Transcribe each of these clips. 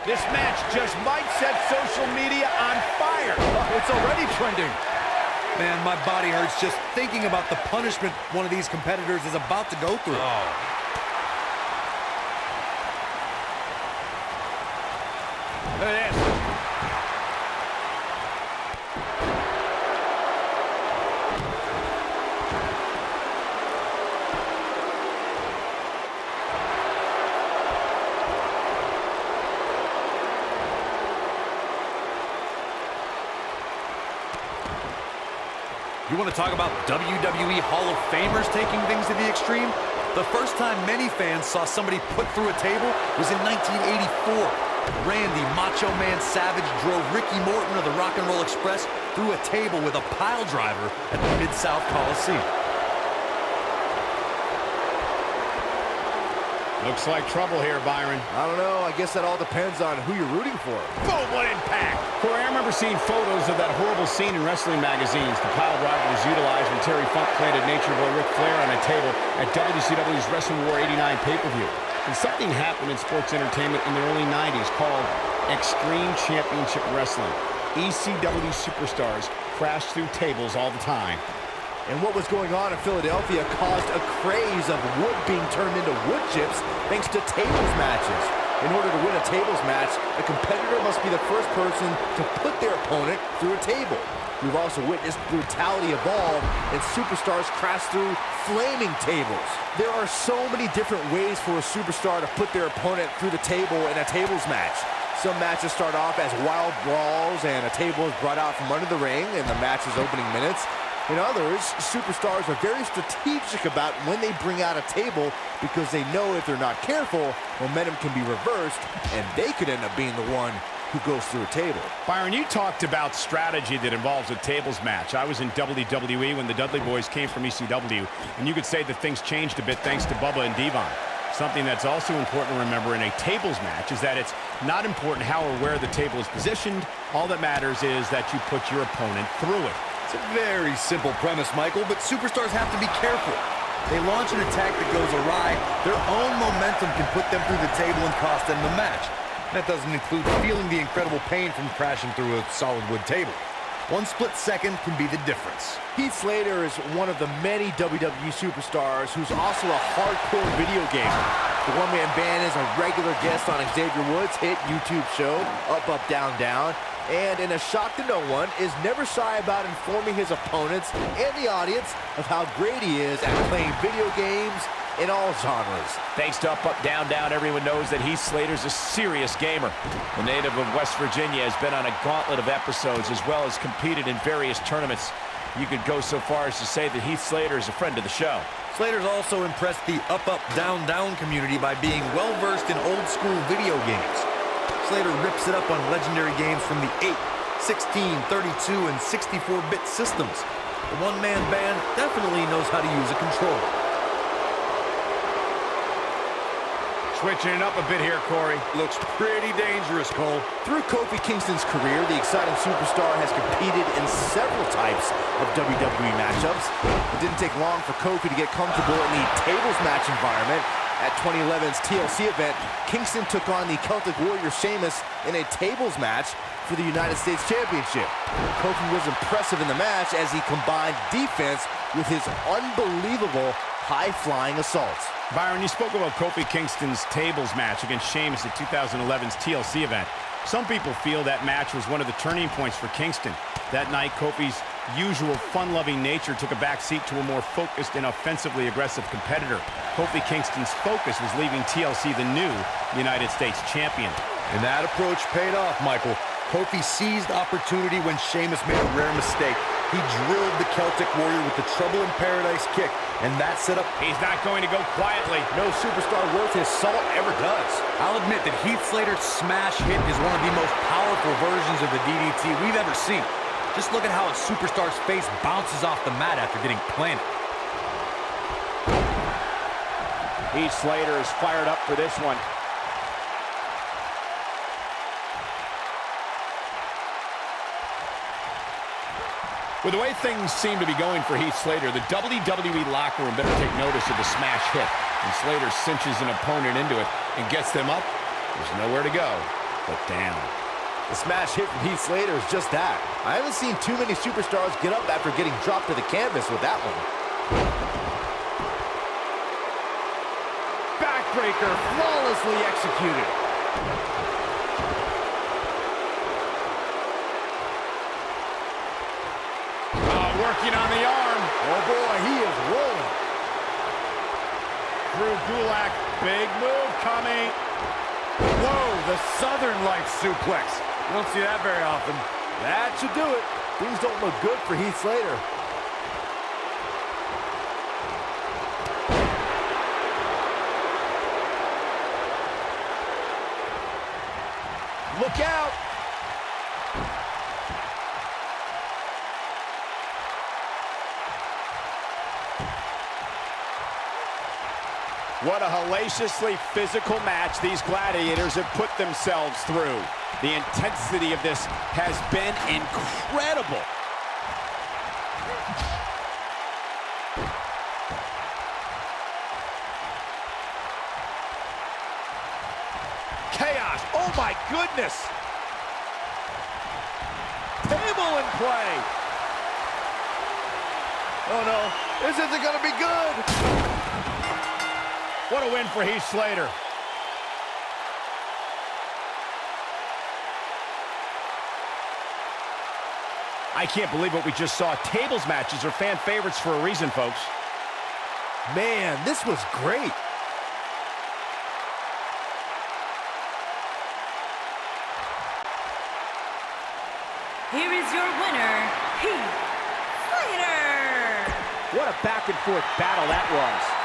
This match just might set social media on fire. It's already trending. Man, my body hurts just thinking about the punishment one of these competitors is about to go through. Look at this. You want to talk about WWE Hall of Famers taking things to the extreme? The first time many fans saw somebody put through a table was in 1984. Randy Macho Man Savage drove Ricky Morton of the Rock and Roll Express through a table with a pile driver at the Mid-South Coliseum. Looks like trouble here, Byron. I don't know. I guess that all depends on who you're rooting for. Boom, what impact! Corey, I remember seeing photos of that horrible scene in wrestling magazines. The pile driver was utilized when Terry Funk planted Nature Boy Ric Flair on a table at WCW's Wrestling War 89 pay-per-view. And something happened in sports entertainment in the early 90s called Extreme Championship Wrestling. ECW superstars crashed through tables all the time. And what was going on in Philadelphia caused a craze of wood being turned into wood chips thanks to tables matches. In order to win a tables match, a competitor must be the first person to put their opponent through a table. We've also witnessed brutality evolve and superstars crash through flaming tables. There are so many different ways for a superstar to put their opponent through the table in a tables match. Some matches start off as wild brawls and a table is brought out from under the ring in the match's opening minutes. In others, superstars are very strategic about when they bring out a table because they know if they're not careful, momentum can be reversed and they could end up being the one who goes through a table. Byron, you talked about strategy that involves a tables match. I was in WWE when the Dudley Boys came from ECW, and you could say that things changed a bit thanks to Bubba and Devon. Something that's also important to remember in a tables match is that it's not important how or where the table is positioned. All that matters is that you put your opponent through it. It's a very simple premise, Michael, but superstars have to be careful. They launch an attack that goes awry, their own momentum can put them through the table and cost them the match. That doesn't include feeling the incredible pain from crashing through a solid wood table. One split second can be the difference. Heath Slater is one of the many WWE superstars who's also a hardcore video gamer. The one-man band is a regular guest on Xavier Woods' hit YouTube show, Up, Up, Down, Down. And in a shock to no one, is never shy about informing his opponents and the audience of how great he is at playing video games in all genres. Thanks to Up, Up, Down, Down, everyone knows that Heath Slater's a serious gamer. The native of West Virginia has been on a gauntlet of episodes as well as competed in various tournaments. You could go so far as to say that Heath Slater is a friend of the show. Slater's also impressed the Up, Up, Down, Down community by being well-versed in old-school video games. Slater rips it up on legendary games from the 8, 16, 32, and 64-bit systems. The one-man band definitely knows how to use a controller. Switching it up a bit here, Corey. Looks pretty dangerous, Cole. Through Kofi Kingston's career, the exciting superstar has competed in several types of WWE matchups. It didn't take long for Kofi to get comfortable in the tables match environment. At 2011's TLC event, Kingston took on the Celtic Warrior Sheamus in a tables match for the United States Championship. Kofi was impressive in the match as he combined defense with his unbelievable high-flying assaults. Byron, you spoke about Kofi Kingston's tables match against Sheamus at 2011's TLC event. Some people feel that match was one of the turning points for Kingston. That night, Kofi's usual fun-loving nature took a backseat to a more focused and offensively aggressive competitor. Kofi Kingston's focus was leaving TLC the new United States champion. And that approach paid off, Michael. Kofi seized opportunity when Sheamus made a rare mistake. He drilled the Celtic Warrior with the Trouble in Paradise kick, and that set up... He's not going to go quietly. No superstar worth his salt ever does. I'll admit that Heath Slater's smash hit is one of the most powerful versions of the DDT we've ever seen. Just look at how a superstar's face bounces off the mat after getting planted. Heath Slater is fired up for this one. With the way things seem to be going for Heath Slater, the WWE locker room better take notice of the smash hit. And Slater cinches an opponent into it and gets them up. There's nowhere to go. but down. The smash hit from Heath Slater is just that. I haven't seen too many superstars get up after getting dropped to the canvas with that one. Backbreaker flawlessly executed. Working on the arm. Oh boy, he is rolling. Drew Gulak, big move coming. Whoa, the Southern Lights suplex. You don't see that very often. That should do it. Things don't look good for Heath Slater. Look out! What a hellaciously physical match these gladiators have put themselves through. The intensity of this has been incredible. Chaos, oh my goodness! Table in play! Oh no, this isn't gonna be good! What a win for Heath Slater. I can't believe what we just saw. Tables matches are fan favorites for a reason, folks. Man, this was great. Here is your winner, Heath Slater. What a back-and-forth battle that was.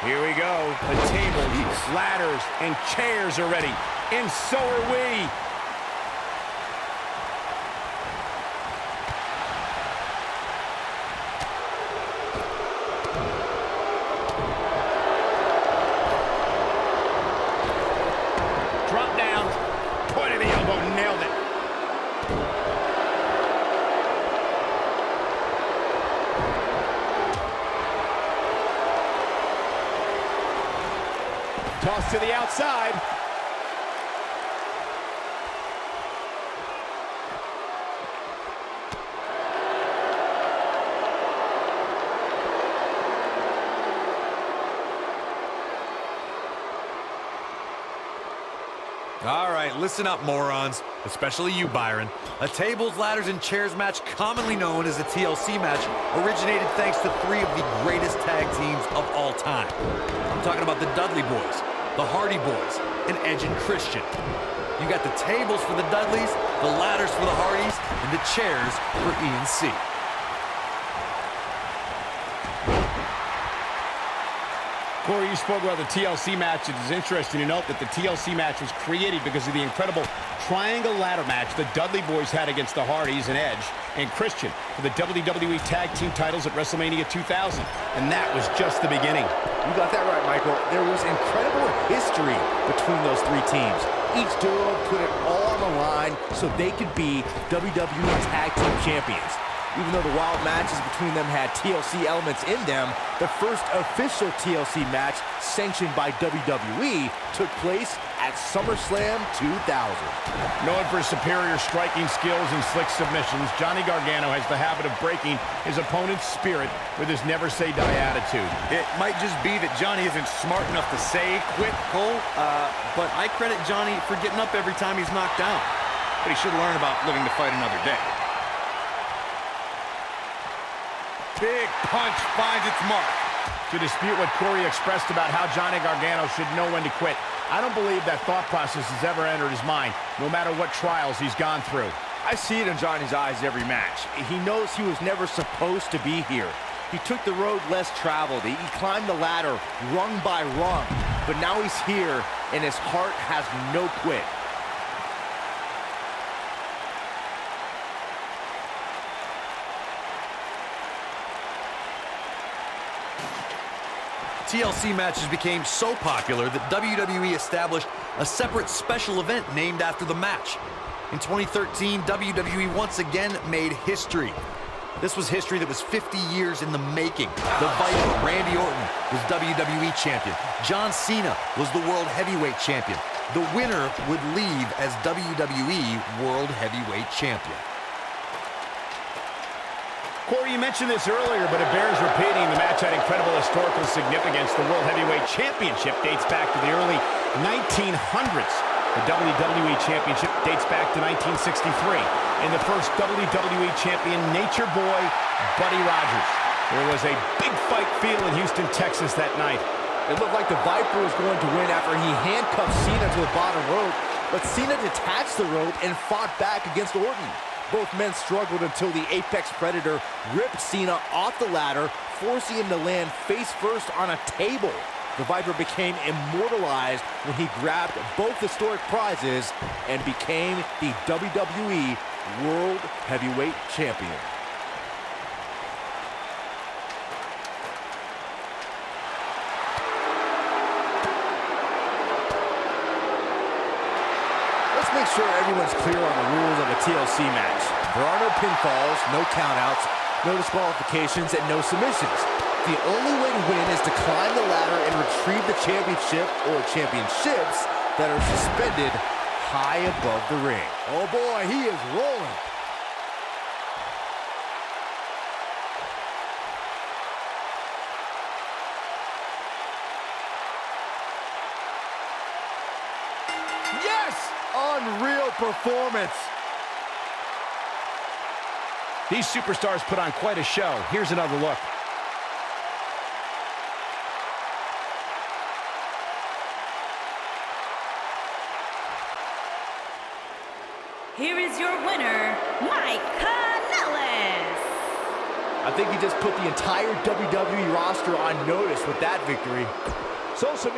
Here we go. The tables, ladders, and chairs are ready. And so are we. Drop down. Point of the elbow. Nailed it. Toss to the outside. All right, listen up, morons. Especially you, Byron. A tables, ladders, and chairs match, commonly known as a TLC match, originated thanks to three of the greatest tag teams of all time. I'm talking about the Dudley Boys, the Hardy Boys, and Edge and Christian. You got the tables for the Dudleys, the ladders for the Hardys, and the chairs for E&C. Corey, you spoke about the TLC match. It is interesting to note that the TLC match was created because of the incredible triangle ladder match the Dudley Boys had against the Hardys and Edge and Christian for the WWE Tag Team titles at WrestleMania 2000. And that was just the beginning. You got that right, Michael. There was incredible history between those three teams. Each duo put it all on the line so they could be WWE Tag Team Champions. Even though the wild matches between them had TLC elements in them, the first official TLC match sanctioned by WWE took place at SummerSlam 2000. Known for his superior striking skills and slick submissions, Johnny Gargano has the habit of breaking his opponent's spirit with his never-say-die attitude. It might just be that Johnny isn't smart enough to say quit, Cole, but I credit Johnny for getting up every time he's knocked down. But he should learn about living to fight another day. Big punch finds its mark. To dispute what Corey expressed about how Johnny Gargano should know when to quit, I don't believe that thought process has ever entered his mind, no matter what trials he's gone through. I I see it in Johnny's eyes every match. He knows he was never supposed to be here. He took the road less traveled. He climbed the ladder rung by rung. But now he's here, and his heart has no quit. TLC matches became so popular that WWE established a separate special event named after the match. In 2013, WWE once again made history. This was history that was 50 years in the making. The Viper, Randy Orton, was WWE Champion. John Cena was the World Heavyweight Champion. The winner would leave as WWE World Heavyweight Champion. Corey, you mentioned this earlier, but it bears repeating. The match had incredible historical significance. The World Heavyweight Championship dates back to the early 1900s. The WWE Championship dates back to 1963. And the first WWE Champion, Nature Boy, Buddy Rogers. There was a big fight feel in Houston, Texas that night. It looked like the Viper was going to win after he handcuffed Cena to the bottom rope, but Cena detached the rope and fought back against Orton. Both men struggled until the Apex Predator ripped Cena off the ladder, forcing him to land face first on a table. The Viper became immortalized when he grabbed both historic prizes and became the WWE World Heavyweight Champion. Let's make sure everyone's clear on the rules of a TLC match. There are no pinfalls, no countouts, no disqualifications, and no submissions. The only way to win is to climb the ladder and retrieve the championship or championships that are suspended high above the ring. Oh boy, he is rolling. Yes! Unreal performance. These superstars put on quite a show. Here's another look. Here is your winner, Mike Kanellis. I think he just put the entire WWE roster on notice with that victory. Social